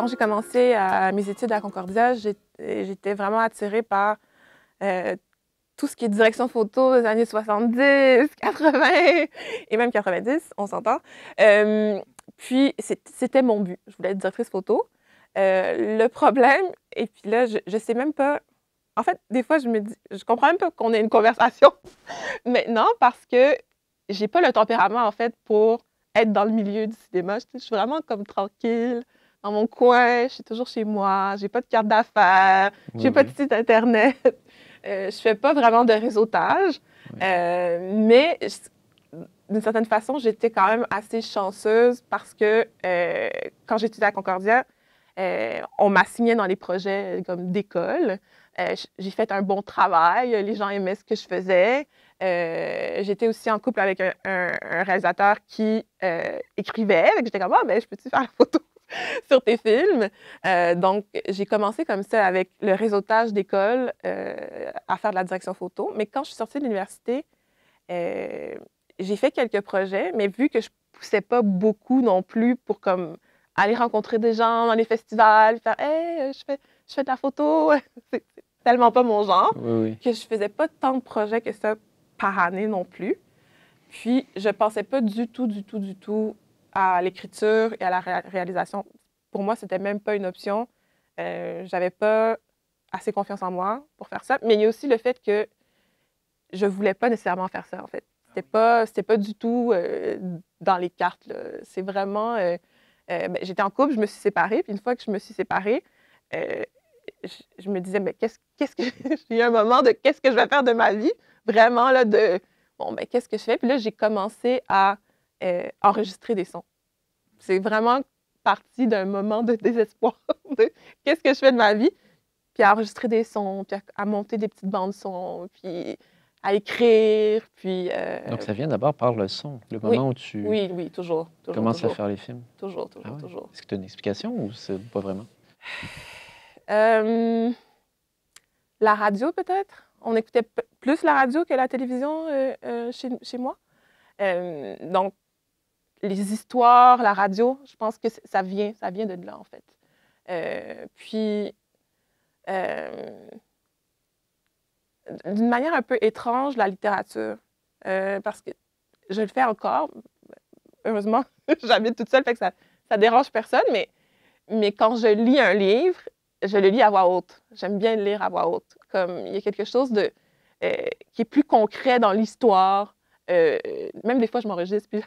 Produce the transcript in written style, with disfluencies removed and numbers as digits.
Quand j'ai commencé mes études à Concordia, j'étais vraiment attirée par tout ce qui est direction photo des années 70, 80 et même 90, on s'entend. Puis, c'était mon but. Je voulais être directrice photo. Le problème, et puis là, je sais même pas... En fait, des fois, je me dis, je comprends même pas qu'on ait une conversation maintenant parce que j'ai pas le tempérament, en fait, pour être dans le milieu du cinéma. Je suis vraiment comme tranquille, dans mon coin, je suis toujours chez moi, j'ai pas de carte d'affaires, j'ai pas de site Internet, je fais pas vraiment de réseautage, mais d'une certaine façon, j'étais quand même assez chanceuse parce que quand j'étudiais à Concordia, on m'assignait dans les projets comme d'école. J'ai fait un bon travail, les gens aimaient ce que je faisais. J'étais aussi en couple avec un réalisateur qui écrivait. J'étais comme, ah, ben, je peux-tu faire la photo sur tes films? Donc, j'ai commencé comme ça avec le réseautage d'école à faire de la direction photo. Mais quand je suis sortie de l'université, j'ai fait quelques projets, mais vu que je poussais pas beaucoup non plus pour comme aller rencontrer des gens dans les festivals, faire hey, je fais de la photo, c'est tellement pas mon genre, que je faisais pas tant de projets que ça par année non plus. Puis je pensais pas du tout à l'écriture et à la réalisation. Pour moi, c'était même pas une option. J'avais pas assez confiance en moi pour faire ça. Mais il y a aussi le fait que je voulais pas nécessairement faire ça, en fait. C'était pas du tout dans les cartes, là. C'est vraiment... ben, j'étais en couple, je me suis séparée, puis une fois que je me suis séparée, je me disais, mais qu'est-ce que... J'ai eu un moment de qu'est-ce que je vais faire de ma vie? Vraiment, là, de... Bon, ben, qu'est-ce que je fais? Puis là, j'ai commencé à enregistrer des sons. C'est vraiment parti d'un moment de désespoir de qu'est-ce que je fais de ma vie? Puis à enregistrer des sons, puis à monter des petites bandes son, puis à écrire, puis... Donc, ça vient d'abord par le son, le moment où tu toujours, commences à faire les films. Toujours. Est-ce que tu as une explication ou c'est pas vraiment? La radio, peut-être. On écoutait plus la radio que la télévision chez moi. Donc, les histoires, la radio, je pense que ça vient de là, en fait. Puis, d'une manière un peu étrange, la littérature. Parce que je le fais encore. Heureusement, j'habite toute seule, fait que ça dérange personne, mais quand je lis un livre, je le lis à voix haute. J'aime bien le lire à voix haute. Comme il y a quelque chose qui est plus concret dans l'histoire. Même des fois, je m'enregistre, puis